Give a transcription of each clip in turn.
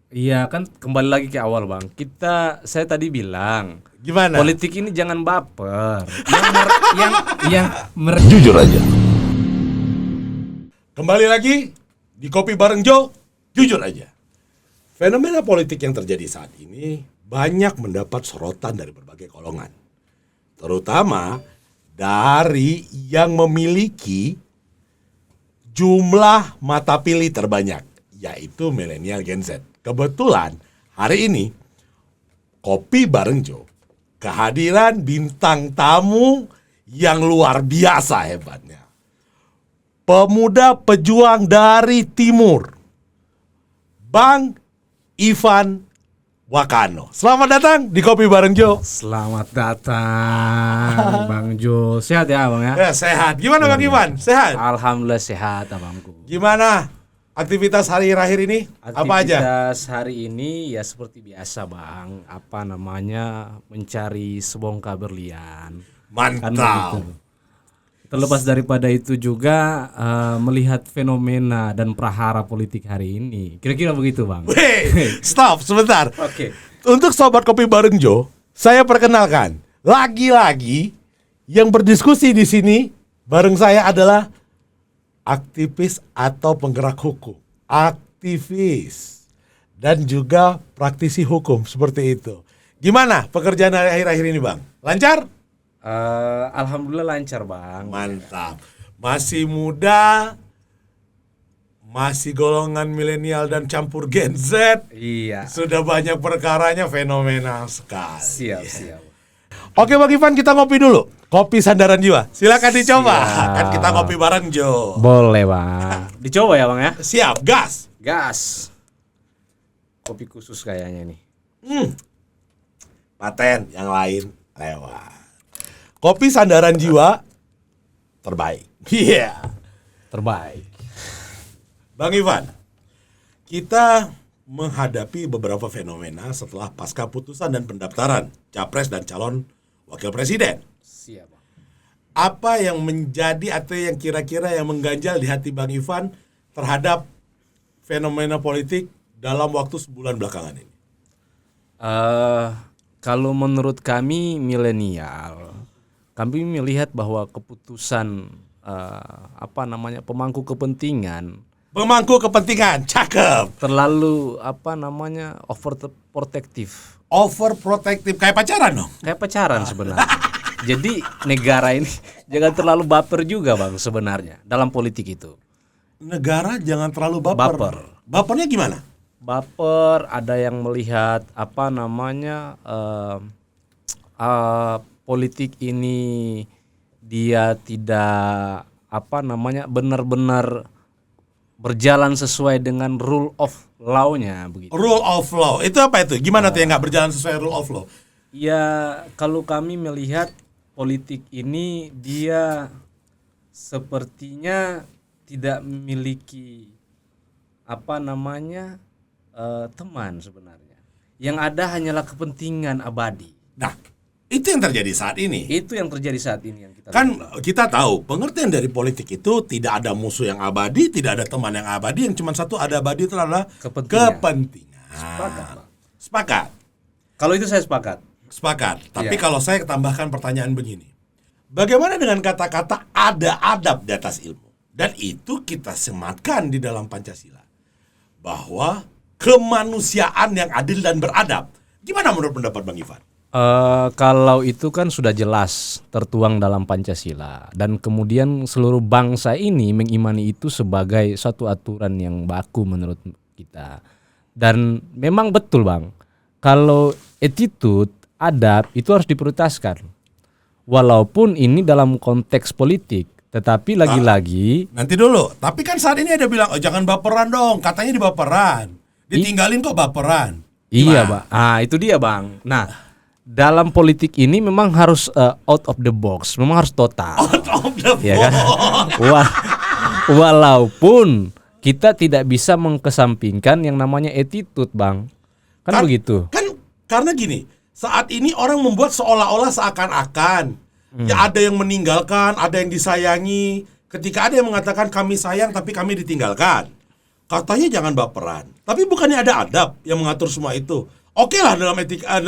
Iya kan kembali lagi ke awal bang. Saya tadi bilang Gimana? politik ini jangan baper. Yang Jujur aja. Kembali lagi di Kopi Bareng Jo, jujur aja. Fenomena politik yang terjadi saat ini banyak mendapat sorotan dari berbagai golongan. Terutama dari yang memiliki jumlah mata pilih terbanyak, yaitu milenial Gen Z. Kebetulan hari ini Kopi Bareng Jo kehadiran bintang tamu yang luar biasa hebatnya. Pemuda pejuang dari timur, Bang Ivan Wakano. Selamat datang di Kopi Bareng Jo. Selamat datang Bang Jo. Sehat ya bang ya? Ya, sehat. Gimana Bang Ivan? Sehat? Alhamdulillah sehat abangku. Gimana aktivitas hari-akhir ini? Apa aja? Aktivitas hari ini ya seperti biasa bang. Apa namanya, mencari sebongkah berlian. Kan Mantap. begitu. Terlepas daripada itu juga melihat fenomena dan prahara politik hari ini. Kira-kira begitu bang. Weh, stop sebentar. Oke. Untuk sobat Kopi Bareng Jo, saya perkenalkan lagi-lagi yang berdiskusi di sini bareng saya adalah aktivis atau penggerak hukum, aktivis dan juga praktisi hukum seperti itu. Gimana pekerjaan akhir-akhir ini Bang? Lancar? Alhamdulillah lancar bang. Mantap. Masih muda, masih golongan milenial dan campur Gen Z. Iya. Sudah banyak perkaranya, fenomenal sekali. Siap. Oke Bang Ivan, kita ngopi dulu. Kopi sandaran jiwa. Silakan dicoba. Siap. Kan kita ngopi bareng Jo. Boleh bang. Dicoba ya bang ya. Siap, gas. Gas. Kopi khusus kayaknya nih. Paten yang lain lewat. Kopi sandaran jiwa terbaik. Iya. Terbaik. Bang Ivan, kita menghadapi beberapa fenomena setelah pasca putusan dan pendaftaran capres dan calon wakil presiden. Siap bang. Apa yang menjadi atau yang kira-kira yang mengganjal di hati Bang Ivan terhadap fenomena politik dalam waktu sebulan belakangan ini? Kalau menurut kami milenial, kami melihat bahwa keputusan pemangku kepentingan cakep. terlalu overprotective. Overprotective kayak pacaran dong. Kayak pacaran sebenarnya. Jadi negara ini jangan terlalu baper juga bang sebenarnya dalam politik itu. Negara jangan terlalu baper. Bapernya gimana? Baper, ada yang melihat politik ini dia tidak benar-benar berjalan sesuai dengan rule of law-nya begitu. Rule of law itu apa itu? Gimana tuh yang nggak berjalan sesuai rule of law? Ya kalau kami melihat politik ini dia sepertinya tidak memiliki teman sebenarnya. Yang ada hanyalah kepentingan abadi. Nah, itu yang terjadi saat ini. Itu yang terjadi saat ini yang kita Kita tahu pengertian dari politik itu tidak ada musuh yang abadi, tidak ada teman yang abadi, yang cuma satu ada abadi itu adalah kepentingan. Sepakat. Kalau itu saya sepakat. Tapi kalau saya tambahkan pertanyaan begini. Bagaimana dengan kata-kata ada adab di atas ilmu? Dan itu kita sematkan di dalam Pancasila. Bahwa kemanusiaan yang adil dan beradab. Gimana menurut pendapat Bang Ivan? Kalau itu kan sudah jelas tertuang dalam Pancasila, dan kemudian seluruh bangsa ini mengimani itu sebagai suatu aturan yang baku menurut kita. Dan memang betul bang, kalau attitude, adab itu harus diprioritaskan. Walaupun ini dalam konteks politik, tetapi lagi-lagi nanti dulu, tapi kan saat ini ada bilang jangan baperan dong, katanya dibaperan. Ditinggalin kok baperan. Iya bang, itu dia bang. Nah, dalam politik ini memang harus out of the box, memang harus total. Out of the box. Ya kan? Walaupun kita tidak bisa mengkesampingkan yang namanya attitude, bang. Kan begitu. Kan karena gini, saat ini orang membuat seolah-olah seakan-akan ya ada yang meninggalkan, ada yang disayangi. Ketika ada yang mengatakan kami sayang tapi kami ditinggalkan, katanya jangan baperan. Tapi bukannya ada adab yang mengatur semua itu? Oke lah dalam etika,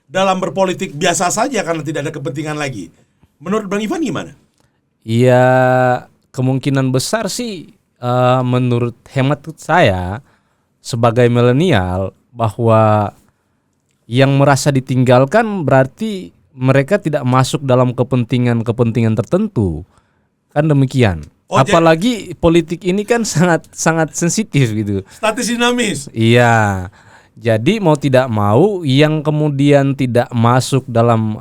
dalam berpolitik biasa saja karena tidak ada kepentingan lagi. Menurut Bang Ivan gimana? Iya, kemungkinan besar sih menurut hemat saya sebagai milenial bahwa yang merasa ditinggalkan berarti mereka tidak masuk dalam kepentingan tertentu. Kan demikian. Oh, Apalagi politik ini kan sangat sensitif gitu. Statis dinamis. Iya. Jadi mau tidak mau yang kemudian tidak masuk dalam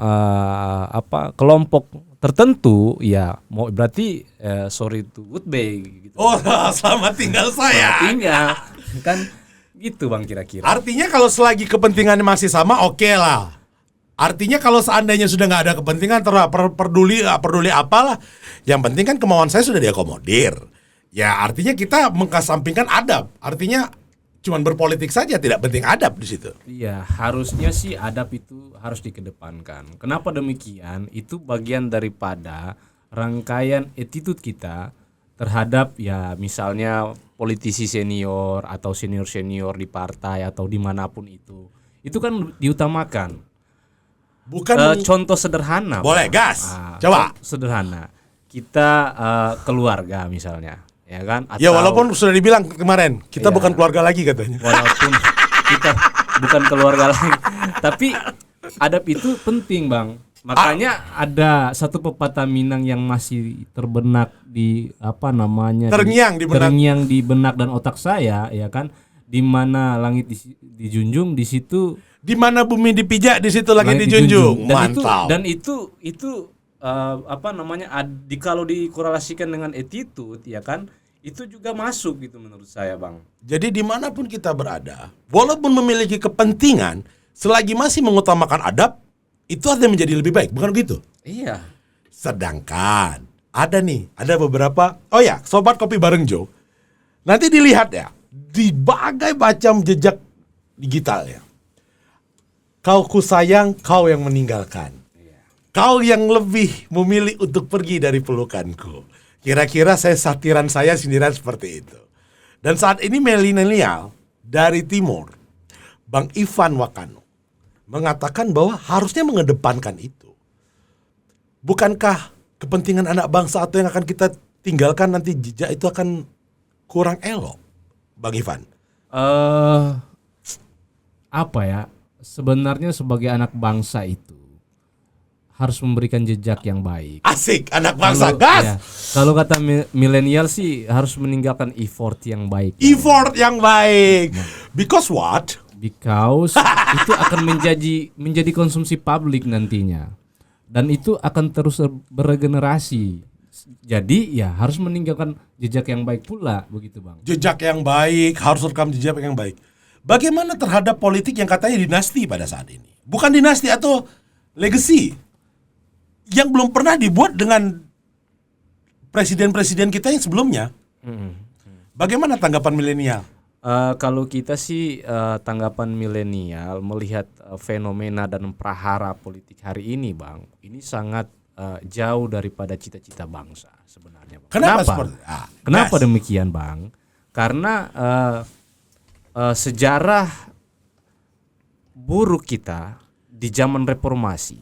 kelompok tertentu ya mau berarti sorry to goodbye gitu. Oh, selamat tinggal saya. Artinya kan gitu Bang kira-kira. Artinya kalau selagi kepentingannya masih sama, oke lah. Artinya kalau seandainya sudah nggak ada kepentingan, peduli apalah. Yang penting kan kemauan saya sudah diakomodir. Ya artinya kita mengesampingkan adab. Artinya cuman berpolitik saja, tidak penting adab di situ. Iya, harusnya sih adab itu harus dikedepankan. Kenapa demikian? Itu bagian daripada rangkaian attitude kita terhadap ya misalnya politisi senior atau senior di partai atau dimanapun itu kan diutamakan. Bukan Contoh sederhana. boleh gas. Coba. Sederhana. Kita keluarga misalnya, ya kan? Ya walaupun sudah dibilang kemarin kita Iya. bukan keluarga lagi katanya. Walaupun kita bukan keluarga lagi, tapi adab itu penting Bang. Makanya ada satu pepatah Minang yang masih terbenak di terngiang di benak dan otak saya, ya kan? Di mana langit dijunjung, di situ Di mana bumi dipijak, di situ lagi dijunjung. Mantap. Dan itu kalau dikorelasikan dengan attitude, ya kan? Itu juga masuk gitu menurut saya Bang. Jadi dimanapun kita berada, walaupun memiliki kepentingan, selagi masih mengutamakan adab, itu artinya menjadi lebih baik, bukan begitu? Iya. Sedangkan ada beberapa, Sobat Kopi Bareng Joe, nanti dilihat ya, di bagai macam jejak digitalnya. Kau ku sayang, kau yang meninggalkan. Kau yang lebih memilih untuk pergi dari pelukanku. Kira-kira sindiran saya seperti itu. Dan saat ini milenial dari timur, Bang Ivan Wakano, mengatakan bahwa harusnya mengedepankan itu. Bukankah kepentingan anak bangsa atau yang akan kita tinggalkan nanti jejak itu akan kurang elok, Bang Ivan? Apa ya? Sebenarnya sebagai anak bangsa itu harus memberikan jejak yang baik. Asik, anak bangsa, gas! Ya, kalau kata milenial sih harus meninggalkan effort yang baik. Effort yang baik. Because what? Because itu akan menjadi konsumsi publik nantinya. Dan itu akan terus beregenerasi. Jadi ya harus meninggalkan jejak yang baik pula, begitu Bang. Jejak yang baik, harus rekam jejak yang baik. Bagaimana terhadap politik yang katanya dinasti pada saat ini? Bukan dinasti atau legacy yang belum pernah dibuat dengan presiden-presiden kita yang sebelumnya. Bagaimana tanggapan milenial? Kalau kita sih tanggapan milenial melihat fenomena dan prahara politik hari ini Bang, ini sangat jauh daripada cita-cita bangsa sebenarnya Bang. Kenapa demikian Bang? Karena sejarah buruk kita di zaman reformasi,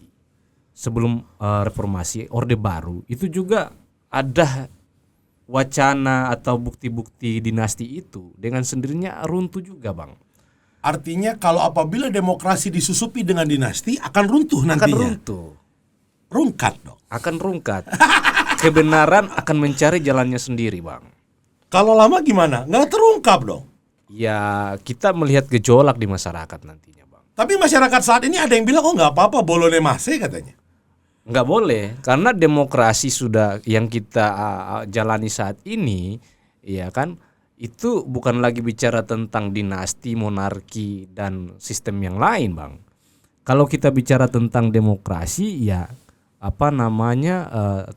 sebelum reformasi Orde Baru itu juga ada wacana atau bukti-bukti dinasti itu dengan sendirinya runtuh juga Bang. Artinya kalau apabila demokrasi disusupi dengan dinasti akan runtuh nantinya. Akan runtuh. Rungkat dong. Akan rungkat. Kebenaran akan mencari jalannya sendiri Bang. Kalau lama gimana? Nggak terungkap dong. Ya kita melihat gejolak di masyarakat nantinya Bang. Tapi masyarakat saat ini ada yang bilang, nggak apa-apa, bolone masih katanya. Nggak boleh, karena demokrasi sudah yang kita jalani saat ini, ya kan, itu bukan lagi bicara tentang dinasti, monarki, dan sistem yang lain Bang. Kalau kita bicara tentang demokrasi, ya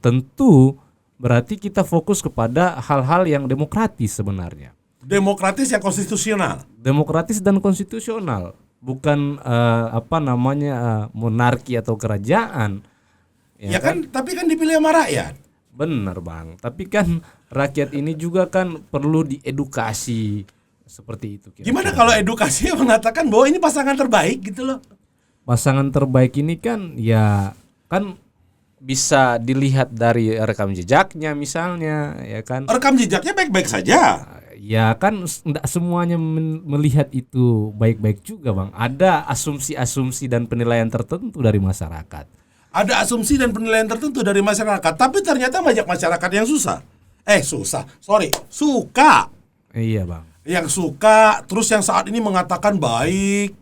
tentu berarti kita fokus kepada hal-hal yang demokratis sebenarnya. Demokratis yang konstitusional. Demokratis dan konstitusional, bukan monarki atau kerajaan. Ya kan, tapi kan dipilih sama rakyat. Bener Bang, tapi kan rakyat ini juga kan perlu diedukasi seperti itu. Gimana kalau edukasinya mengatakan bahwa ini pasangan terbaik gitu loh? Pasangan terbaik ini kan ya kan bisa dilihat dari rekam jejaknya misalnya, ya kan. Rekam jejaknya baik-baik saja. Ya kan enggak semuanya melihat itu baik-baik juga, Bang. Ada asumsi-asumsi dan penilaian tertentu dari masyarakat. Ada asumsi dan penilaian tertentu dari masyarakat, tapi ternyata banyak masyarakat yang suka. Iya, Bang. Yang suka, terus yang saat ini mengatakan baik.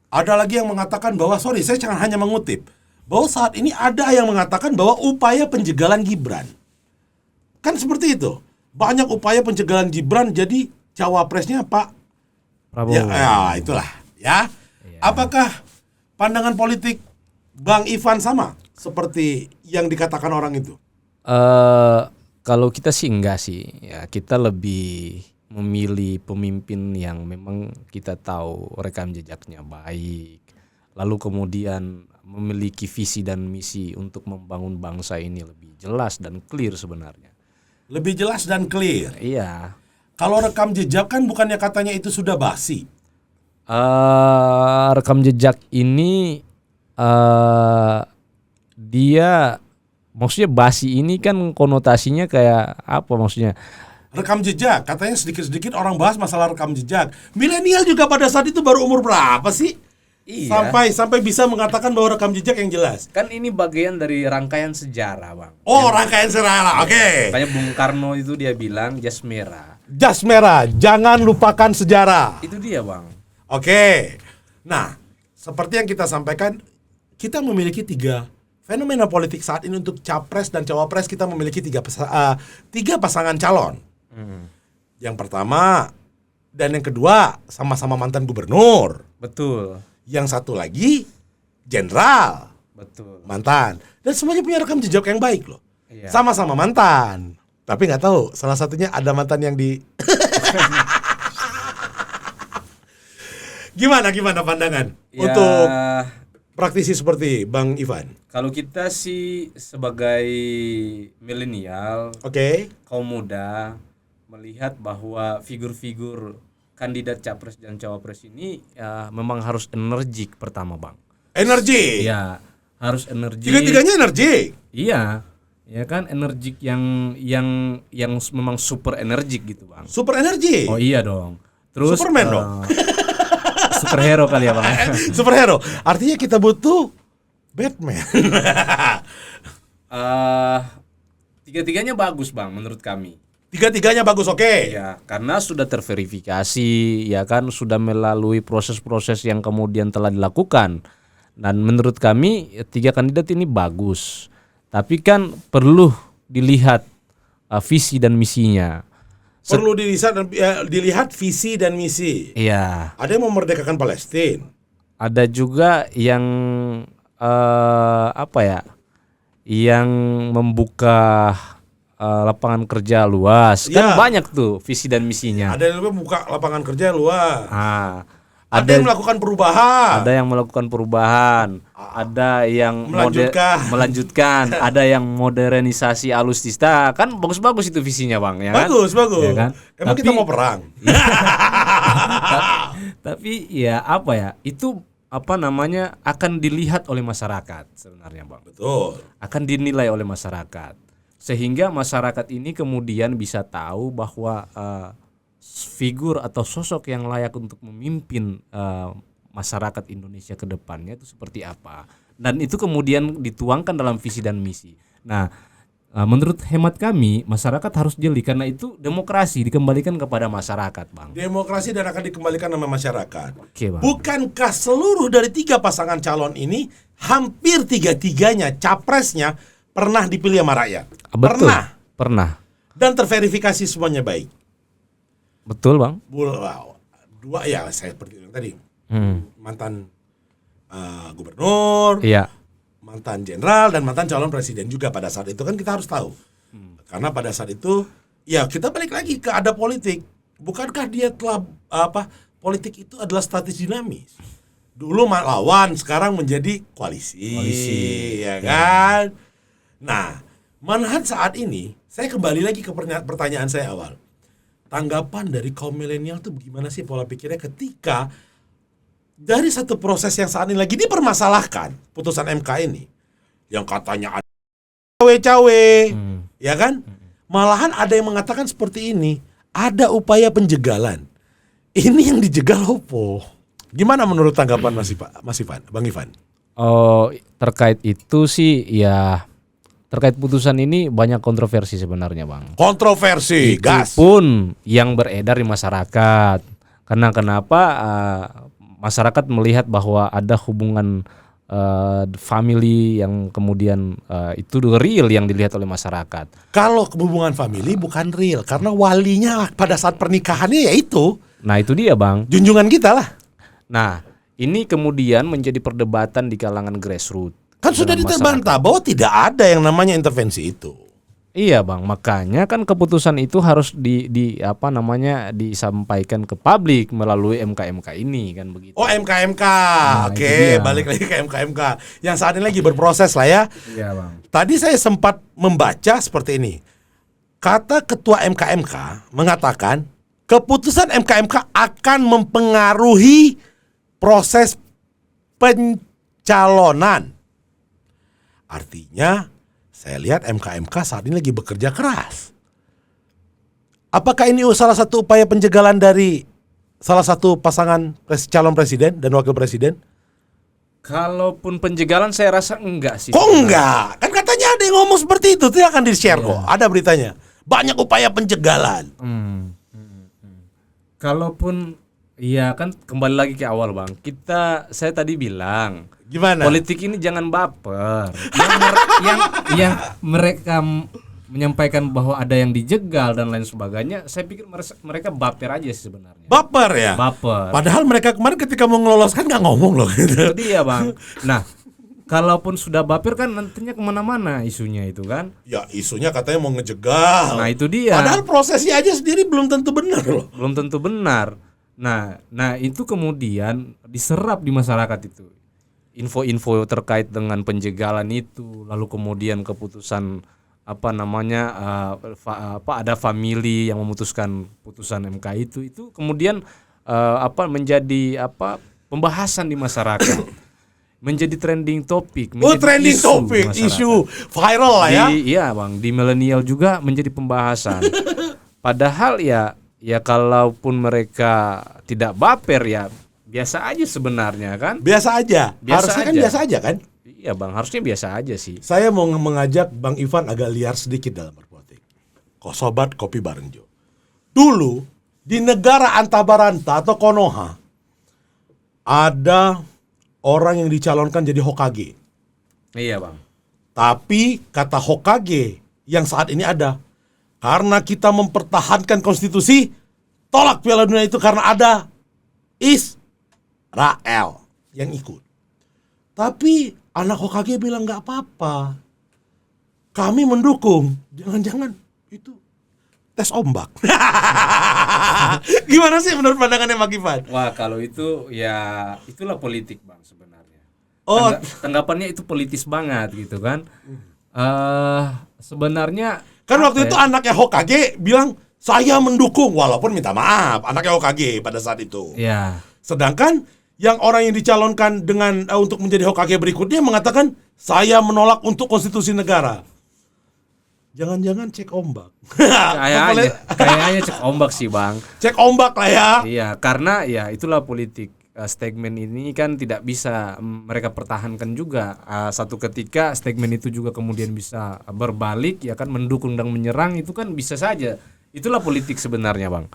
Ada lagi yang mengatakan bahwa, saya jangan hanya mengutip, bahwa saat ini ada yang mengatakan bahwa upaya penjagalan Gibran. Kan seperti itu. Banyak upaya penjagalan Gibran jadi cawapresnya Pak Prabowo. Ya, itulah ya. Iya. Apakah pandangan politik Bang Ivan sama seperti yang dikatakan orang itu? Kalau kita sih enggak sih. Ya, kita lebih memilih pemimpin yang memang kita tahu rekam jejaknya baik. Lalu kemudian memiliki visi dan misi untuk membangun bangsa ini lebih jelas dan clear sebenarnya. Lebih jelas dan clear. Iya. Kalau rekam jejak kan bukannya katanya itu sudah basi. Rekam jejak ini dia maksudnya basi ini kan konotasinya kayak apa maksudnya? Rekam jejak, katanya sedikit-sedikit orang bahas masalah rekam jejak. Milenial juga pada saat itu baru umur berapa sih? Iya. Sampai bisa mengatakan bahwa rekam jejak yang jelas. Kan ini bagian dari rangkaian sejarah, Bang. Oh, rangkaian sejarah. Oke. Makanya Bung Karno itu dia bilang jas merah. Jas merah, jangan lupakan sejarah. Itu dia, Bang. Oke. Nah, seperti yang kita sampaikan, kita memiliki 3 fenomena politik saat ini untuk capres dan cawapres. Kita memiliki 3 pasangan calon. Yang pertama dan yang kedua sama-sama mantan gubernur. Betul. Yang satu lagi jenderal. Betul. Mantan. Dan semuanya punya rekam jejak yang baik loh. Iya. Sama-sama mantan. Tapi nggak tahu salah satunya ada mantan yang di Gimana pandangan Ya, untuk praktisi seperti Bang Ivan? kalau kita sih sebagai milenial, Oke. kaum muda melihat bahwa figur-figur kandidat capres dan cawapres ini ya, memang harus energik pertama, Bang. Energi. Iya, harus energik. Tiga-tiganya energi. Iya, ya kan energik yang memang super energik gitu, Bang. Super energi. Oh iya dong. Terus Superman dong. Superhero kali ya, Bang. Superhero. Artinya kita butuh Batman. Tiga-tiganya bagus, Bang, menurut kami. Tiga-tiganya bagus, oke. Ya, karena sudah terverifikasi, ya kan, sudah melalui proses-proses yang kemudian telah dilakukan. Dan menurut kami 3 kandidat ini bagus. Tapi kan perlu dilihat visi dan misinya. Perlu dilihat visi dan misi. Iya. Ada yang memerdekakan Palestina. Ada juga yang yang membuka lapangan kerja luas. Kan Ya. banyak tuh visi dan misinya. Ada yang membuka lapangan kerja luas. Ada yang melakukan perubahan. Ada yang melakukan perubahan. Ada yang melanjutkan. Ada yang modernisasi alutsista. Kan bagus-bagus itu visinya, Bang, ya kan? Bagus. Ya kan? Emang kita mau perang? Tapi ya itu akan dilihat oleh masyarakat sebenarnya, Bang. Betul. Akan dinilai oleh masyarakat. Sehingga masyarakat ini kemudian bisa tahu bahwa figur atau sosok yang layak untuk memimpin masyarakat Indonesia ke depannya itu seperti apa. Dan itu kemudian dituangkan dalam visi dan misi. Nah, menurut hemat kami, masyarakat harus jeli karena itu demokrasi dikembalikan kepada masyarakat, Bang. Demokrasi dan akan dikembalikan sama masyarakat. Oke, Bang. Bukankah seluruh dari 3 pasangan calon ini hampir 3-tiganya capresnya pernah dipilih sama rakyat? Betul. Pernah. Dan terverifikasi semuanya baik. Betul, Bang. 2 ya saya seperti yang tadi. Mantan gubernur, Iya. mantan jenderal dan mantan calon presiden juga pada saat itu kan kita harus tahu. Karena pada saat itu ya kita balik lagi ke ada politik. Bukankah dia telah politik itu adalah statis dinamis. Dulu lawan, sekarang menjadi koalisi. Ya kan? Nah, manhat saat ini saya kembali lagi ke pertanyaan saya awal. tanggapan dari kaum milenial tuh gimana sih pola pikirnya ketika dari satu proses yang saat ini lagi dipermasalahkan, putusan MK ini, yang katanya ada cawe-cawe, ya kan? Malahan ada yang mengatakan seperti ini, ada upaya penjegalan. Ini yang dijegal opo? Gimana menurut tanggapan Mas Ivan, Bang Ivan? Oh, terkait itu sih ya, terkait putusan ini banyak kontroversi sebenarnya, Bang. Kontroversi, Itu gas. pun yang beredar di masyarakat. Karena kenapa masyarakat melihat bahwa ada hubungan family yang kemudian itu real yang dilihat oleh masyarakat. Kalau hubungan family bukan real, karena walinya pada saat pernikahannya ya itu Nah, itu dia, Bang. junjungan kita lah. Nah, ini kemudian menjadi perdebatan di kalangan grassroots. Kan sudah Dengan diterbantah bahwa tidak ada yang namanya intervensi itu. Iya, Bang, makanya kan keputusan itu harus disampaikan ke publik melalui MK-MK ini kan begitu. Oh, MK-MK. Nah, itu Oke, dia. balik lagi ke MK-MK. Yang saat ini lagi berproses lah ya. Iya, Bang. Tadi saya sempat membaca seperti ini. Kata ketua MK-MK mengatakan keputusan MK-MK akan mempengaruhi proses pencalonan. Artinya saya lihat MK-MK saat ini lagi bekerja keras. Apakah ini salah satu upaya penjegalan dari salah satu pasangan calon presiden dan wakil presiden? Kalaupun penjegalan saya rasa enggak sih. Kok enggak? Kan katanya ada yang ngomong seperti itu. Itu akan di-share kok. Ada beritanya. Banyak upaya penjegalan. Kalaupun iya kan kembali lagi ke awal, Bang. Saya tadi bilang Gimana? politik ini jangan baper. yang mereka menyampaikan bahwa ada yang dijegal dan lain sebagainya, saya pikir mereka baper aja sih sebenarnya. Baper ya? Baper. Padahal mereka kemarin ketika mau ngeloloskan nggak ngomong loh. Itu dia, Bang. Nah, kalaupun sudah baper kan nantinya kemana-mana isunya itu kan. Ya isunya katanya mau ngejegal. Nah, itu dia. Padahal prosesnya aja sendiri belum tentu benar loh. Belum tentu benar. Nah itu kemudian diserap di masyarakat itu. Info-info terkait dengan penjegalan itu, lalu kemudian keputusan ada family yang memutuskan putusan MK itu kemudian menjadi pembahasan di masyarakat. Menjadi trending topik, Trending topik, isu viral lah ya. Iya, Bang, di milenial juga menjadi pembahasan. Padahal ya kalaupun mereka tidak baper ya biasa aja sebenarnya kan. Biasa aja. Biasa Harusnya kan aja. biasa aja kan. Iya, Bang, harusnya biasa aja sih. Saya mau mengajak Bang Ivan agak liar sedikit dalam berpolitik. Sobat Kopi Bareng Jo. Dulu di negara Antabaranta atau Konoha ada orang yang dicalonkan jadi Hokage. Iya, Bang. Tapi kata Hokage yang saat ini ada, karena kita mempertahankan konstitusi, tolak Piala Dunia itu karena ada Israel yang ikut. Tapi anak Hokage bilang nggak apa-apa, kami mendukung. Jangan-jangan itu tes ombak. Gimana sih menurut pandangannya Mas Ivan? Wah, kalau itu ya itulah politik, Bang, sebenarnya. Oh. Tanggapannya itu politis banget gitu kan. Sebenarnya Kan waktu itu anaknya Hokage bilang saya mendukung walaupun minta maaf anaknya Hokage pada saat itu. ya Sedangkan yang orang yang dicalonkan dengan untuk menjadi Hokage berikutnya mengatakan saya menolak untuk konstitusi negara. Jangan-jangan cek ombak. kayaknya cek ombak sih, Bang. Cek ombak lah ya. Iya, karena ya itulah politik. Statement ini kan tidak bisa mereka pertahankan juga. Satu ketika statement itu juga kemudian bisa berbalik, ya kan, mendukung dan menyerang, itu kan bisa saja. Itulah politik sebenarnya, Bang.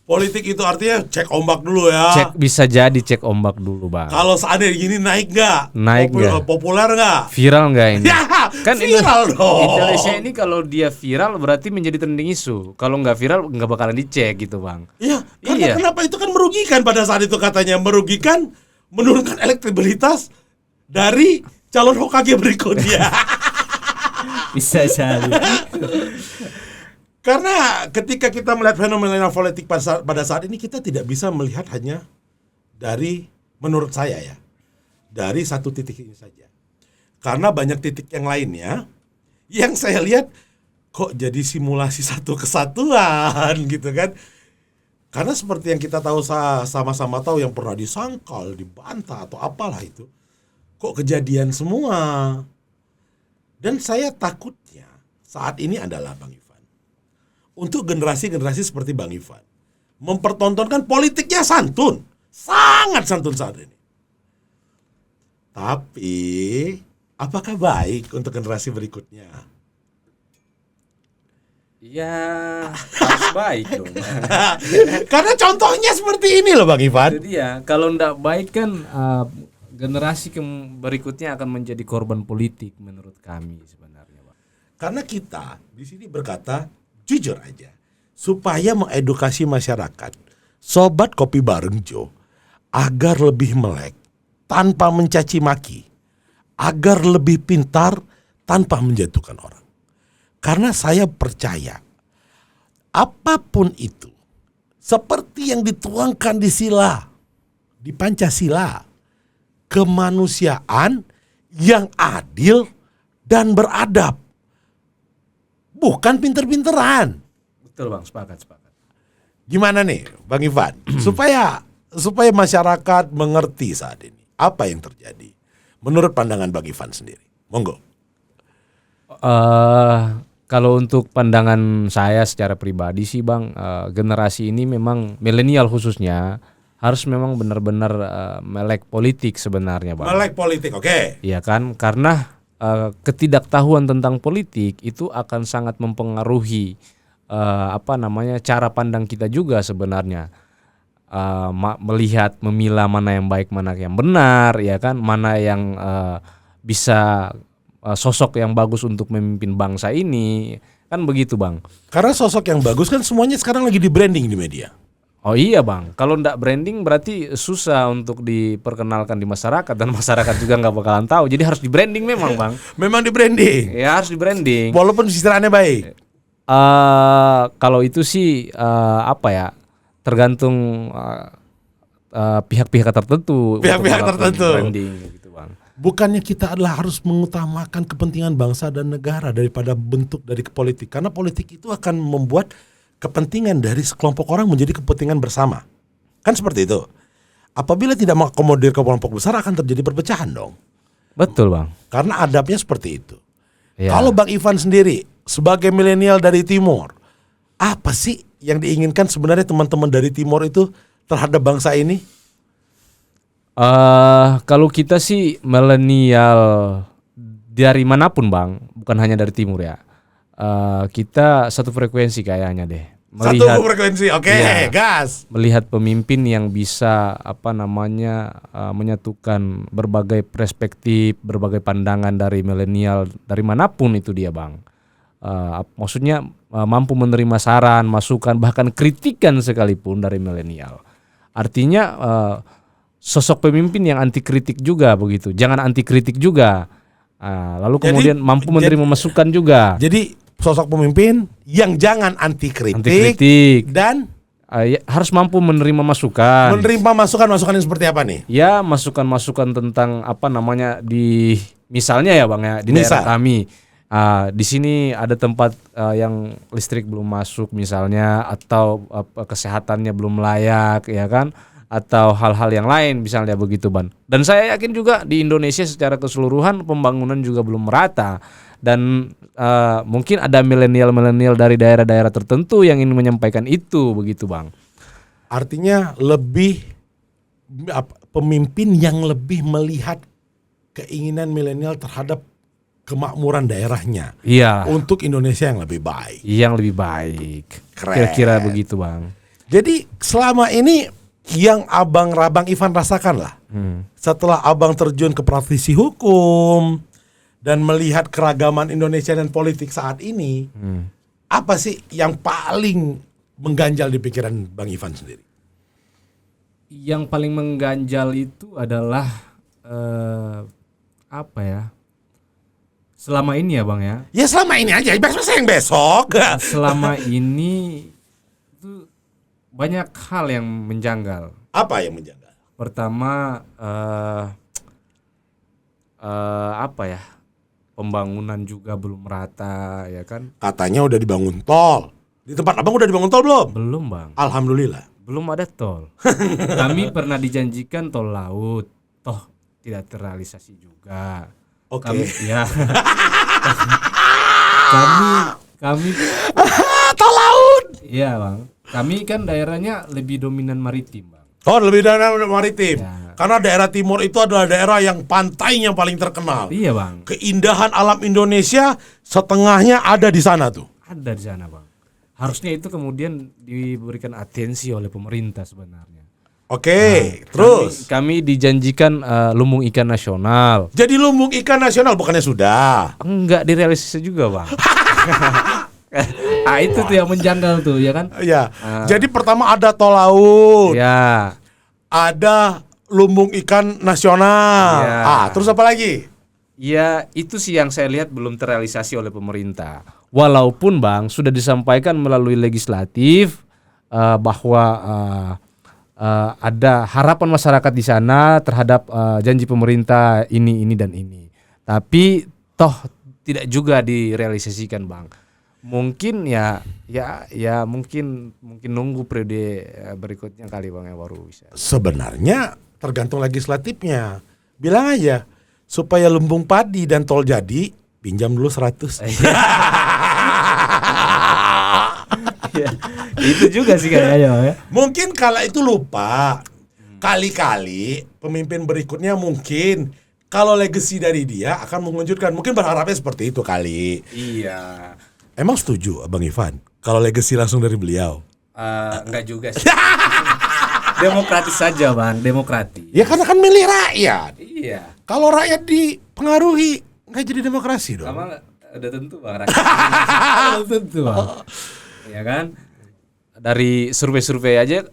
Politik itu artinya cek ombak dulu ya. Bisa jadi cek ombak dulu, Bang. Kalau seandainya gini naik nggak? Naik nggak? Populer nggak? Viral nggak ini? Ya, Kan viral dong. Indonesia ini kalau dia viral berarti menjadi trending isu. Kalau nggak viral nggak bakalan dicek gitu, Bang. Iya, karena Iya. kenapa itu kan merugikan pada saat itu katanya merugikan, menurunkan elektabilitas dari calon Hokage berikutnya. Bisa jadi. Karena ketika kita melihat fenomena politik pada saat ini kita tidak bisa melihat hanya dari, menurut saya ya, dari satu titik ini saja. Karena banyak titik yang lainnya yang saya lihat kok jadi simulasi satu kesatuan gitu kan. Karena seperti yang kita tahu sama-sama tahu yang pernah disangkal, dibantah atau apalah itu, kok kejadian semua. Dan saya takutnya saat ini adalah Bang Ivan, untuk generasi-generasi seperti Bang Ivan, mempertontonkan politiknya santun, sangat santun saat ini. Tapi apakah baik untuk generasi berikutnya? Ya harus baik dong. Karena contohnya seperti ini loh Bang Ivan. Jadi ya kalau ndak baik kan generasi berikutnya akan menjadi korban politik menurut kami sebenarnya, Bang. Karena kita di sini berkata jujur aja, supaya mengedukasi masyarakat, sobat Kopi Bareng Jo, agar lebih melek tanpa mencaci maki, agar lebih pintar tanpa menjatuhkan orang. Karena saya percaya apapun itu, seperti yang dituangkan di Pancasila, kemanusiaan yang adil dan beradab, bukan pinter-pinteran. Betul Bang, sepakat. Gimana nih Bang Ivan, supaya masyarakat mengerti saat ini apa yang terjadi menurut pandangan Bang Ivan sendiri? Monggo. Kalau untuk pandangan saya secara pribadi sih Bang, generasi ini memang milenial khususnya harus memang benar-benar melek politik sebenarnya Bang. Melek politik, oke. Iya kan, karena ketidaktahuan tentang politik itu akan sangat mempengaruhi cara pandang kita juga sebenarnya. Melihat, memilah mana yang baik, mana yang benar, ya kan, mana yang bisa sosok yang bagus untuk memimpin bangsa ini, kan begitu Bang. Karena sosok yang bagus kan semuanya sekarang lagi di branding di media. Oh iya Bang, kalau ndak branding berarti susah untuk diperkenalkan di masyarakat, dan masyarakat juga nggak bakalan tahu. Jadi harus di branding memang Bang. Memang di branding. Ya harus di branding. Walaupun citraannya baik. Kalau itu sih tergantung pihak-pihak tertentu. Pihak-pihak untuk melakukan tertentu. Branding gitu Bang. Bukannya kita adalah harus mengutamakan kepentingan bangsa dan negara daripada bentuk dari politik. Karena politik itu akan membuat kepentingan dari sekelompok orang menjadi kepentingan bersama. Kan seperti itu. Apabila tidak mengakomodir kelompok besar akan terjadi perpecahan dong. Betul Bang. Karena adabnya seperti itu. Ya. Kalau Bang Ivan sendiri sebagai milenial dari Timur, apa sih yang diinginkan sebenarnya teman-teman dari Timur itu terhadap bangsa ini? Kalau kita sih milenial dari manapun Bang, bukan hanya dari Timur ya. Kita satu frekuensi kayaknya deh. Satu frekuensi, oke, Iya. gas. Melihat pemimpin yang bisa menyatukan berbagai perspektif, berbagai pandangan dari milenial dari manapun itu dia Bang. Maksudnya mampu menerima saran, masukan, bahkan kritikan sekalipun dari milenial. Artinya sosok pemimpin yang anti kritik juga begitu. Jangan anti kritik juga. Lalu kemudian mampu menerima masukan juga. Jadi sosok pemimpin yang jangan anti kritik dan harus mampu menerima masukan. menerima masukan yang seperti apa nih? Ya, masukan-masukan tentang di misalnya ya Bang ya, di daerah kami. Di sini ada tempat yang listrik belum masuk misalnya, atau kesehatannya belum layak ya kan, atau hal-hal yang lain misalnya begitu Bang. Dan saya yakin juga di Indonesia secara keseluruhan pembangunan juga belum merata, dan mungkin ada milenial dari daerah-daerah tertentu yang ingin menyampaikan itu begitu Bang. Artinya lebih pemimpin yang lebih melihat keinginan milenial terhadap kemakmuran daerahnya. Iya. Untuk Indonesia yang lebih baik. Yang lebih baik. Keren. Kira-kira begitu Bang. Jadi selama ini yang Abang Ivan rasakan lah, setelah Abang terjun ke praktisi hukum dan melihat keragaman Indonesia dan politik saat ini, apa sih yang paling mengganjal di pikiran Bang Ivan sendiri? Yang paling mengganjal itu adalah selama ini ya Bang ya. Ya selama ini aja, masa yang besok. Selama ini itu banyak hal yang menjanggal. Apa yang menjanggal? Pertama pembangunan juga belum merata ya kan. Katanya udah dibangun tol. Di tempat Abang udah dibangun tol belum? Belum Bang. Alhamdulillah. belum ada tol. Kami pernah dijanjikan tol laut, toh tidak terrealisasi juga. Oke. Kami ya. kami Tol laut. Iya, Bang. Kami kan daerahnya lebih dominan maritim, Bang. Oh, lebih dari maritim. Ya. Karena daerah timur itu adalah daerah yang pantainya paling terkenal. Iya, Bang. Keindahan alam Indonesia setengahnya ada di sana tuh. Ada di sana, Bang. Harusnya itu kemudian diberikan atensi oleh pemerintah sebenarnya. Oke, terus. Kami dijanjikan lumbung ikan nasional. Jadi lumbung ikan nasional bukannya sudah? Enggak direalisasi juga, Bang. Itu tuh yang menjanggal tuh, ya kan? Iya. Jadi pertama ada tol laut. Ya. Ada lumbung ikan nasional. Ya. Terus apa lagi? Ya, itu sih yang saya lihat belum terrealisasi oleh pemerintah. Walaupun, Bang, sudah disampaikan melalui legislatif bahwa ada harapan masyarakat di sana terhadap janji pemerintah ini dan ini. Tapi toh tidak juga direalisasikan, Bang. Mungkin ya mungkin nunggu periode berikutnya kali, Bang, yang baru bisa. Sebenarnya tergantung legislatifnya. Bilang aja supaya lumbung padi dan tol jadi pinjam dulu 100. Ya, itu juga sih kayaknya, Bang, ya. Mungkin kala itu lupa. Kali-kali pemimpin berikutnya mungkin kalau legacy dari dia akan melanjutkan. Mungkin berharapnya seperti itu kali. Iya. Emang setuju Abang Ivan kalau legacy langsung dari beliau? Enggak juga sih. Demokratis saja, Bang, demokratis. Ya karena kan milih rakyat. Iya. Kalau rakyat dipengaruhi nggak jadi demokrasi dong. Sama udah tentu, Bang, rakyat. Udah tentu, Bang. Ya kan? Dari survei-survei aja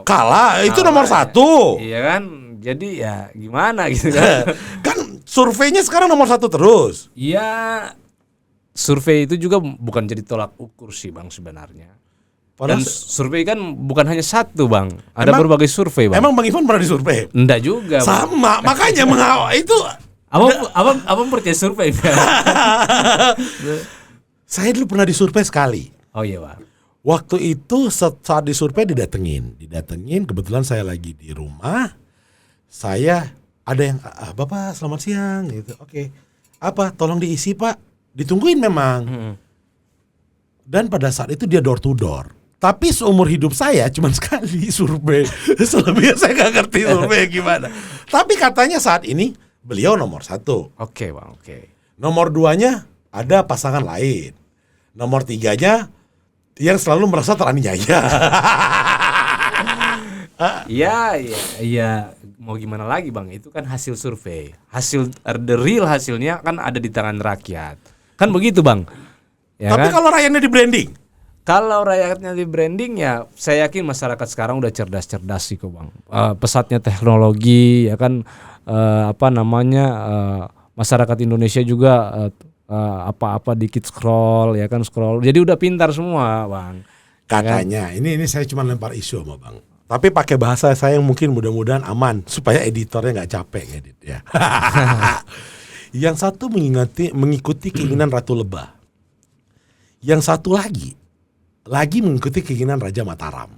Kalah itu nomor ya. 1. Iya kan? Jadi ya gimana gitu kan. Kan surveinya sekarang nomor 1 terus. Iya. Survei itu juga bukan jadi tolak ukur sih, Bang, sebenarnya. Dan Padahal survei kan bukan hanya satu, Bang. Ada berbagai survei, Bang. Emang Bang Ivan pernah disurvei? Enggak juga, Bang. Sama, makanya itu Abang percaya survei? saya dulu pernah disurvei sekali. Oh iya, Bang. Waktu itu saat disurvei didatengin kebetulan saya lagi di rumah. Saya ada yang Bapak selamat siang gitu. Oke. Apa? Tolong diisi, Pak. Ditungguin memang. Dan pada saat itu dia door to door. Tapi seumur hidup saya cuma sekali survei. Selebihnya saya gak ngerti survei gimana. Tapi katanya saat ini beliau nomor 1. Oke, Bang, oke. Nomor 2-nya ada pasangan lain. Nomor 3-nya yang selalu merasa teraniaya. Iya. Mau gimana lagi, Bang? Itu kan hasil survei. The real hasilnya kan ada di tangan rakyat. Kan begitu, Bang. Ya. Tapi kan? kalau rakyatnya di branding, Kalau rakyatnya di branding, ya saya yakin masyarakat sekarang udah cerdas-cerdas sih kok, Bang. Pesatnya teknologi, ya kan, masyarakat Indonesia juga apa-apa dikit scroll, ya kan, scroll. Jadi udah pintar semua, Bang. katanya. Ini saya cuma lempar isu sama Bang. Tapi pakai bahasa saya yang mungkin mudah-mudahan aman supaya editornya nggak capek ngedit ya. Yang satu mengikuti keinginan Ratu Lebah. Yang satu lagi mengikuti keinginan Raja Mataram.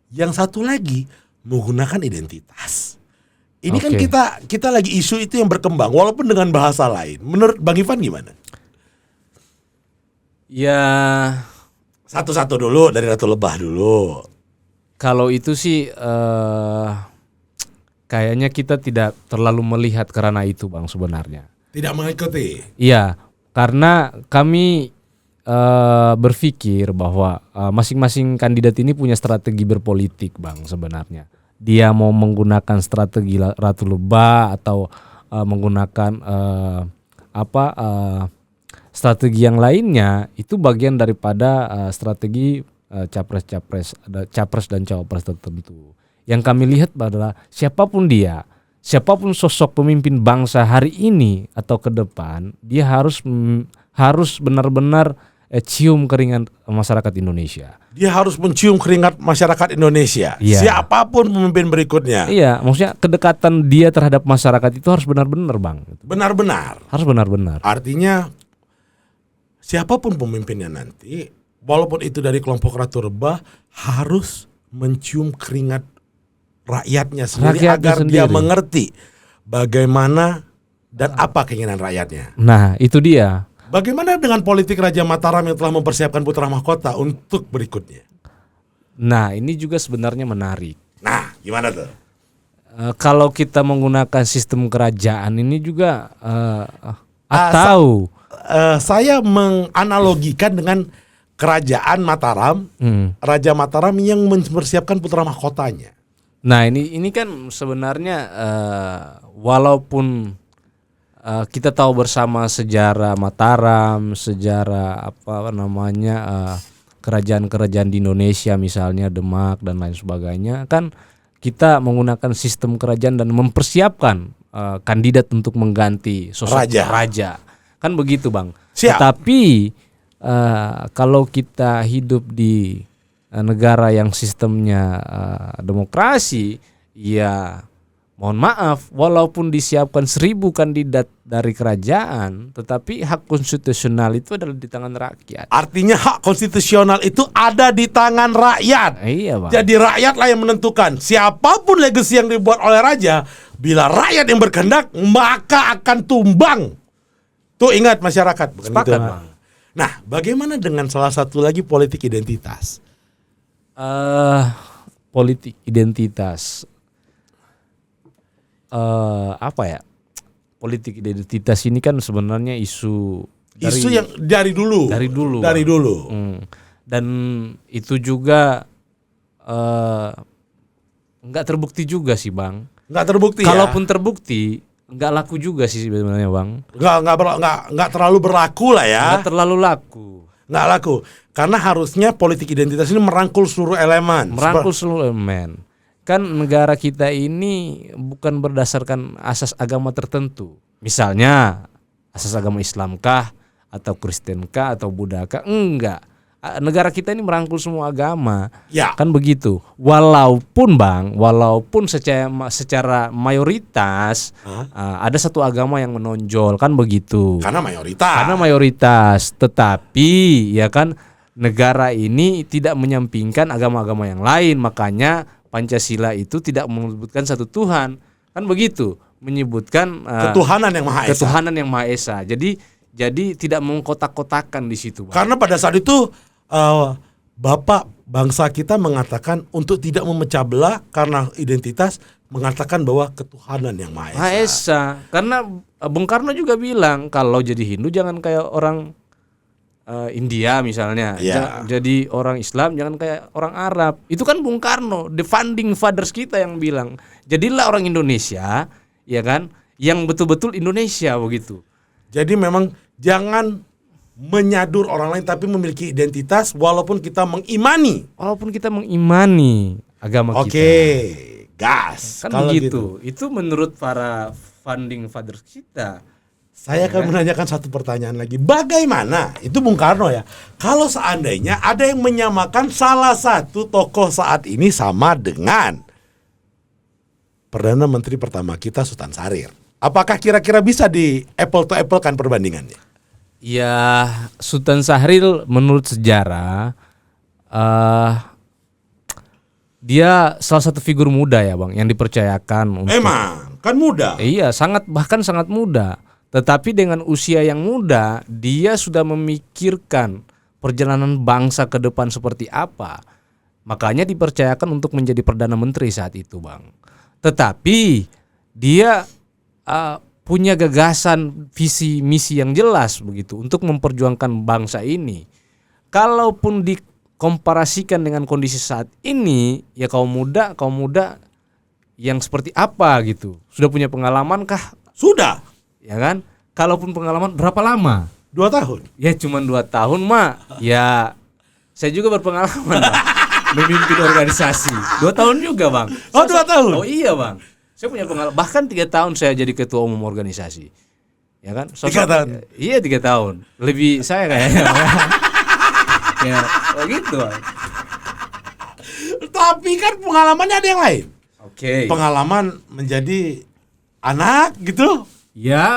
Yang satu lagi menggunakan identitas. Ini kan kita lagi isu itu yang berkembang walaupun dengan bahasa lain. Menurut Bang Ivan gimana? Ya, Satu-satu dulu dari Ratu Lebah dulu. kalau itu sih kayaknya kita tidak terlalu melihat karena itu, Bang, sebenarnya. Tidak mengikuti. Iya, karena kami berpikir bahwa masing-masing kandidat ini punya strategi berpolitik, Bang, sebenarnya. Dia mau menggunakan strategi Ratu Lebah atau menggunakan strategi yang lainnya, itu bagian daripada strategi capres dan cawapres tertentu. Yang kami lihat adalah siapapun sosok pemimpin bangsa hari ini atau ke depan, dia harus benar-benar cium keringat masyarakat Indonesia. Dia harus mencium keringat masyarakat Indonesia. Iya. Siapapun pemimpin berikutnya. Iya, maksudnya kedekatan dia terhadap masyarakat itu harus benar-benar, Bang. Benar-benar. Harus benar-benar. Artinya siapapun pemimpinnya nanti, walaupun itu dari kelompok Ratu Lebah, harus mencium keringat rakyatnya sendiri agar dia sendiri. mengerti bagaimana dan apa keinginan rakyatnya. Nah, itu dia. Bagaimana dengan politik Raja Mataram yang telah mempersiapkan putra mahkota untuk berikutnya? Nah, ini juga sebenarnya menarik. Nah, gimana tuh? Kalau kita menggunakan sistem kerajaan ini juga atau Saya menganalogikan dengan kerajaan Mataram, Raja Mataram yang mempersiapkan putra mahkotanya. Nah, ini kan sebenarnya walaupun kita tahu bersama sejarah Mataram, sejarah apa namanya kerajaan-kerajaan di Indonesia misalnya Demak dan lain sebagainya, kan kita menggunakan sistem kerajaan dan mempersiapkan kandidat untuk mengganti sosok raja. Kan begitu, Bang. Siap. Tetapi kalau kita hidup di negara yang sistemnya demokrasi, ya mohon maaf, walaupun disiapkan 1000 kandidat dari kerajaan, tetapi hak konstitusional itu adalah di tangan rakyat. Artinya hak konstitusional itu ada di tangan rakyat. Iya, Bang. Jadi rakyatlah yang menentukan siapapun legasi yang dibuat oleh raja. Bila rakyat yang berkehendak, maka akan tumbang. Tuh ingat masyarakat, bukan Sepakat, gitu, Bang. Nah, bagaimana dengan salah satu lagi politik identitas? Politik identitas. Apa ya? Politik identitas ini kan sebenarnya isu Yang dari dulu. Dari dulu. Dan itu juga nggak terbukti juga sih, Bang. Nggak terbukti. Kalaupun terbukti, nggak laku juga sih sebenarnya, Bang. Nggak terlalu berlaku lah ya. Nggak terlalu laku. Nggak laku. Karena harusnya politik identitas ini merangkul seluruh elemen. Merangkul seluruh elemen. Kan negara kita ini bukan berdasarkan asas agama tertentu. Misalnya asas agama Islamkah atau Kristenkah atau Buddhakah? Enggak. Negara kita ini merangkul semua agama. Ya. Kan begitu. Walaupun, Bang, secara mayoritas ada satu agama yang menonjol, kan begitu. Karena mayoritas. Tetapi ya kan negara ini tidak menyampingkan agama-agama yang lain, makanya Pancasila itu tidak menyebutkan satu Tuhan, kan begitu, menyebutkan ketuhanan yang Maha Esa. Ketuhanan yang Maha Esa. Jadi tidak mengkotak-kotakan di situ, Bang. Karena pada saat itu Bapak bangsa kita mengatakan untuk tidak memecah belah karena identitas, mengatakan bahwa ketuhanan yang Maha Esa. Maha Esa. Karena Bung Karno juga bilang kalau jadi Hindu jangan kayak orang India misalnya, Ya. jadi orang Islam jangan kayak orang Arab. Itu kan Bung Karno, the founding fathers kita yang bilang. Jadilah orang Indonesia, ya kan, yang betul-betul Indonesia begitu. Jadi memang jangan menyadur orang lain tapi memiliki identitas walaupun kita mengimani. Walaupun kita mengimani agama kita. Oke, gas. Kan Kalau begitu. Itu menurut para founding fathers kita. Saya akan menanyakan satu pertanyaan lagi. Bagaimana? Itu Bung Karno ya. Kalau seandainya ada yang menyamakan salah satu tokoh saat ini sama dengan Perdana Menteri pertama kita Sultan Syahrir. Apakah kira-kira bisa di apple to apple kan perbandingannya? Ya, Sultan Syahrir menurut sejarah dia salah satu figur muda ya, Bang, yang dipercayakan untuk Emang kan muda. Iya, bahkan sangat muda. Tetapi dengan usia yang muda, dia sudah memikirkan perjalanan bangsa ke depan seperti apa. Makanya dipercayakan untuk menjadi Perdana Menteri saat itu, Bang. Tetapi dia punya gagasan, visi, misi yang jelas begitu untuk memperjuangkan bangsa ini. Kalaupun dikomparasikan dengan kondisi saat ini, ya kaum muda yang seperti apa gitu. Sudah punya pengalaman kah? Sudah. Ya kan? Kalaupun pengalaman berapa lama? 2 tahun. Ya cuma 2 tahun, Mak. Ya saya juga berpengalaman, Bang. Memimpin organisasi 2 tahun juga, Bang. Oh, 2 tahun. Oh iya, Bang. Saya punya pengalaman. Bahkan 3 tahun saya jadi ketua umum organisasi. Ya kan? 3 tahun. Iya 3 tahun. Lebih saya kayaknya. Ya, gitu, Bang. Tapi kan pengalamannya ada yang lain. Oke. Pengalaman menjadi anak gitu. Ya,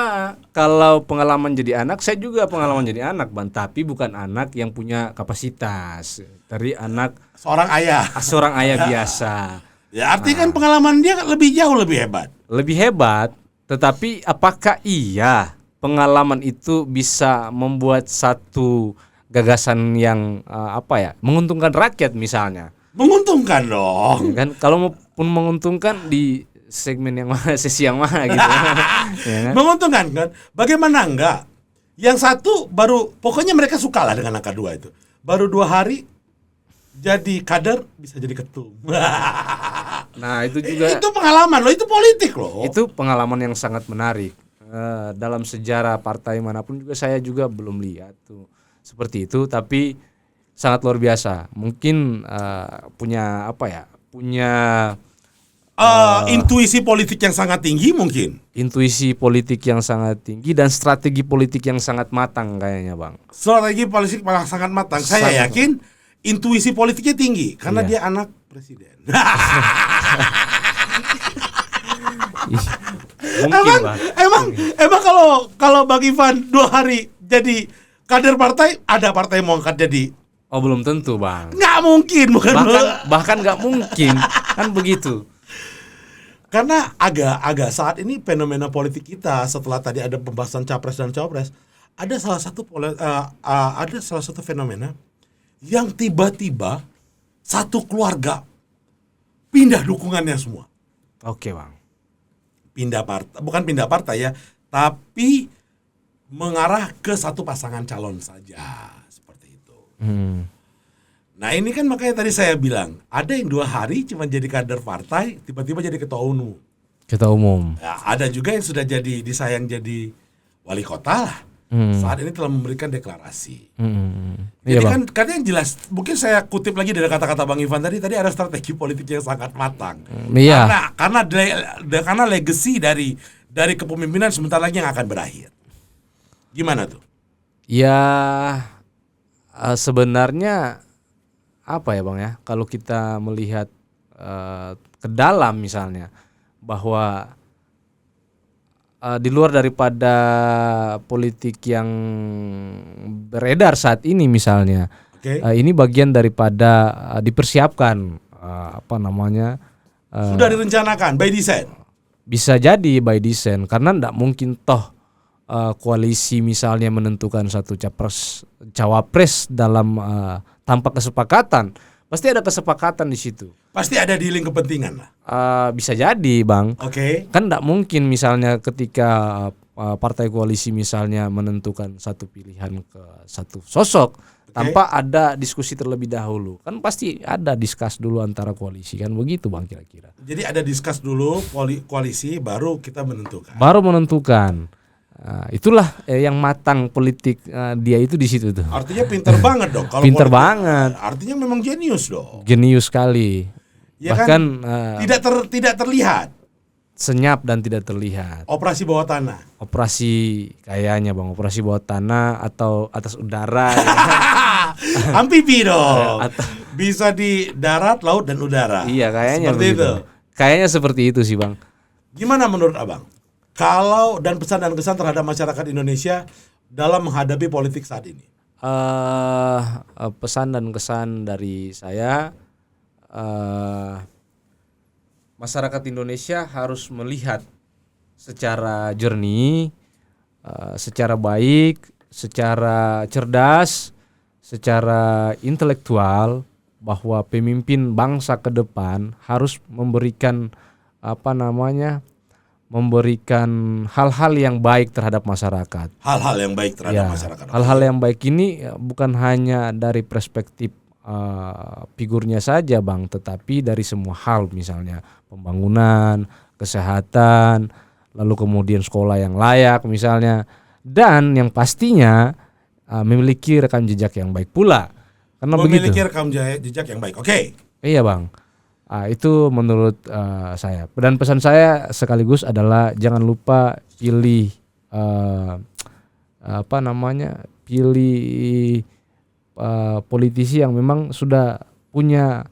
kalau pengalaman jadi anak, saya juga pengalaman jadi anak, Bang. Tapi bukan anak yang punya kapasitas. Dari anak Seorang ayah. seorang ayah biasa. Ya artinya kan pengalaman dia lebih jauh lebih hebat. Lebih hebat, tetapi apakah iya pengalaman itu bisa membuat satu gagasan yang menguntungkan rakyat misalnya? Menguntungkan dong. Ya kan kalau pun menguntungkan di segmen yang mana, sesi yang mana gitu. Ya kan? Menguntungkan kan? Bagaimana enggak? Yang satu baru, pokoknya mereka suka lah dengan angka 2 itu. Baru 2 hari jadi kader, bisa jadi ketum. Nah, itu juga Itu pengalaman loh, itu politik loh. itu pengalaman yang sangat menarik. Dalam sejarah partai manapun juga saya juga belum lihat tuh seperti itu, tapi sangat luar biasa. Mungkin punya Intuisi politik yang sangat tinggi mungkin. intuisi politik yang sangat tinggi dan strategi politik yang sangat matang kayaknya, Bang. Strategi politik malah sangat matang. Saya Sangat. yakin intuisi politiknya tinggi karena Iya. dia anak presiden. Mungkin, Bang. Emang kalau Bang Ivan 2 hari jadi kader partai, ada partai mau angkat jadi? Oh, belum tentu, Bang. Nggak mungkin, bukan? Bahkan nggak mungkin kan begitu. Karena agak saat ini fenomena politik kita setelah tadi ada pembahasan capres dan cawapres, ada salah satu fenomena yang tiba-tiba satu keluarga pindah dukungannya semua. Oke, Bang. Bukan pindah partai ya, tapi mengarah ke satu pasangan calon saja, seperti itu. Nah ini kan makanya tadi saya bilang, ada yang 2 hari cuma jadi kader partai, tiba-tiba jadi ketua umum. Ketua umum. Ya, ada juga yang sudah jadi disayang jadi wali kota lah. Saat ini telah memberikan deklarasi. Iya, Jadi Bang. kan yang jelas, mungkin saya kutip lagi dari kata-kata Bang Ivan tadi ada strategi politik yang sangat matang. Iya. Karena legacy dari kepemimpinan sebentar lagi yang akan berakhir. Gimana tuh? Ya, sebenarnya apa ya, Bang ya? Kalau kita melihat ke dalam misalnya bahwa di luar daripada politik yang beredar saat ini misalnya, Oke. ini bagian daripada dipersiapkan Sudah direncanakan by design. bisa jadi by design karena tidak mungkin toh koalisi misalnya menentukan satu cawapres dalam tanpa kesepakatan. Pasti ada kesepakatan di situ. Pasti ada dealing kepentingan lah. Bisa jadi, Bang. Oke. Kan tidak mungkin misalnya ketika partai koalisi misalnya menentukan satu pilihan ke satu sosok tanpa ada diskusi terlebih dahulu. Kan pasti ada diskus dulu antara koalisi, kan begitu, Bang, kira-kira. Jadi ada diskus dulu koalisi baru kita menentukan. Baru menentukan. Itulah yang matang politik dia itu di situ tuh. Artinya pinter banget dong kalau Pinter politik. banget. Artinya memang jenius dong. Jenius sekali. Ya Bahkan kan? Tidak terlihat. senyap dan tidak terlihat. Operasi bawah tanah. Operasi kayaknya, Bang, operasi bawah tanah atau atas udara ya. Amfibi dong. Atau- Bisa di darat, laut dan udara. Iya, kayaknya Seperti begitu. itu. Kayaknya seperti itu sih, Bang. Gimana menurut Abang? Kalau dan pesan dan kesan terhadap masyarakat Indonesia dalam menghadapi politik saat ini. Pesan dan kesan dari saya, masyarakat Indonesia harus melihat secara jernih, secara baik, secara cerdas, secara intelektual bahwa pemimpin bangsa ke depan harus memberikan memberikan hal-hal yang baik terhadap masyarakat. Hal-hal yang baik terhadap Ya, masyarakat. hal-hal yang baik ini bukan hanya dari perspektif figurnya saja, Bang, tetapi dari semua hal, misalnya pembangunan, kesehatan, lalu kemudian sekolah yang layak misalnya, dan yang pastinya memiliki rekam jejak yang baik pula. Karena Memiliki begitu. rekam jejak yang baik. Oke. Iya, Bang. Itu menurut saya. Dan pesan saya sekaligus adalah jangan lupa pilih pilih politisi yang memang sudah punya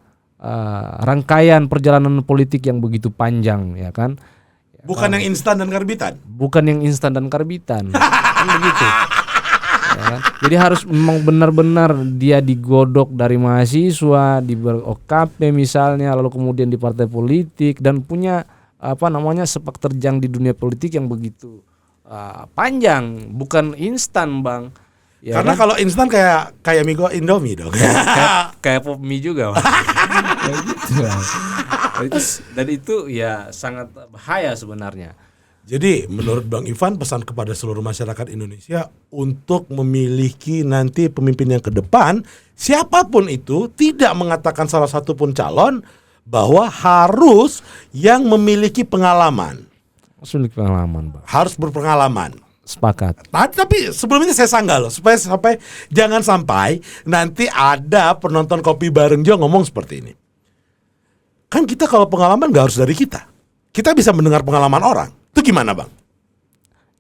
rangkaian perjalanan politik yang begitu panjang, ya kan, Bukan yang instan dan karbitan. Bukan yang instan dan karbitan. Kan begitu. Ya kan? Jadi harus memang benar-benar dia digodok dari mahasiswa, di OKP misalnya, lalu kemudian di partai politik dan punya sepak terjang di dunia politik yang begitu panjang, bukan instan, Bang. Ya, Karena kan? kalau instan kayak mie Indomie dong. kayak pop mie juga, Bang. Kayak gitu, Bang. Dan itu ya sangat bahaya sebenarnya. Jadi menurut Bang Ivan, pesan kepada seluruh masyarakat Indonesia untuk memiliki nanti pemimpin yang ke depan, siapapun itu tidak mengatakan salah satu pun calon, bahwa harus yang memiliki pengalaman. Sulit pengalaman, Bang. Harus berpengalaman. Sepakat. Tapi sebelum itu saya sanggah loh, supaya jangan sampai nanti ada penonton Kopi Bareng Jo ngomong seperti ini. Kan kita kalau pengalaman gak harus dari kita. Kita bisa mendengar pengalaman orang. Itu gimana, Bang?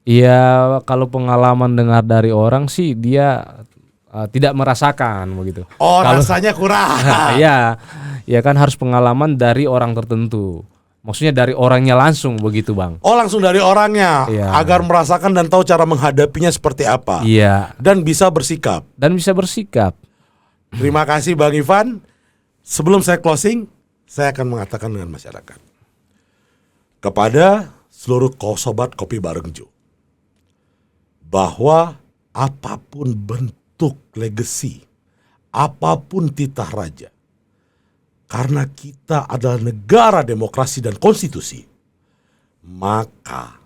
Iya, kalau pengalaman dengar dari orang sih dia tidak merasakan begitu. Oh, Kalau rasanya kurang. Iya, ya kan harus pengalaman dari orang tertentu. Maksudnya dari orangnya langsung begitu, Bang. Oh, langsung dari orangnya, Iya. agar merasakan dan tahu cara menghadapinya seperti apa. Iya. Dan bisa bersikap. Terima kasih Bang Ivan. Sebelum saya closing, saya akan mengatakan dengan masyarakat. Kepada seluruh sobat Kopi Bareng Jo, bahwa apapun bentuk legacy, apapun titah raja, karena kita adalah negara demokrasi dan konstitusi, maka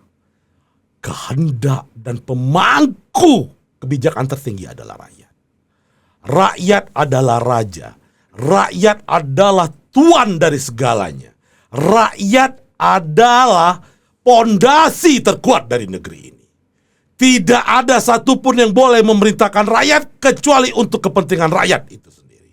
kehendak dan pemangku kebijakan tertinggi adalah rakyat. Rakyat adalah raja. Rakyat adalah tuan dari segalanya. Rakyat adalah pondasi terkuat dari negeri ini. Tidak ada satupun yang boleh memerintahkan rakyat kecuali untuk kepentingan rakyat itu sendiri.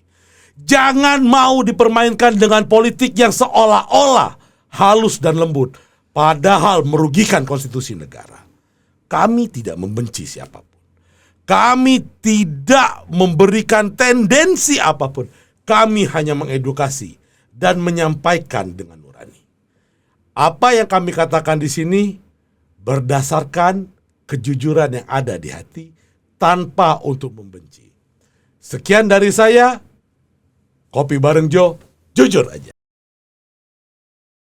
Jangan mau dipermainkan dengan politik yang seolah-olah halus dan lembut, padahal merugikan konstitusi negara. Kami tidak membenci siapapun. Kami tidak memberikan tendensi apapun. Kami hanya mengedukasi dan menyampaikan dengan nurani. Apa yang kami katakan di sini berdasarkan kejujuran yang ada di hati tanpa untuk membenci. Sekian dari saya. Kopi Bareng Jo, jujur aja.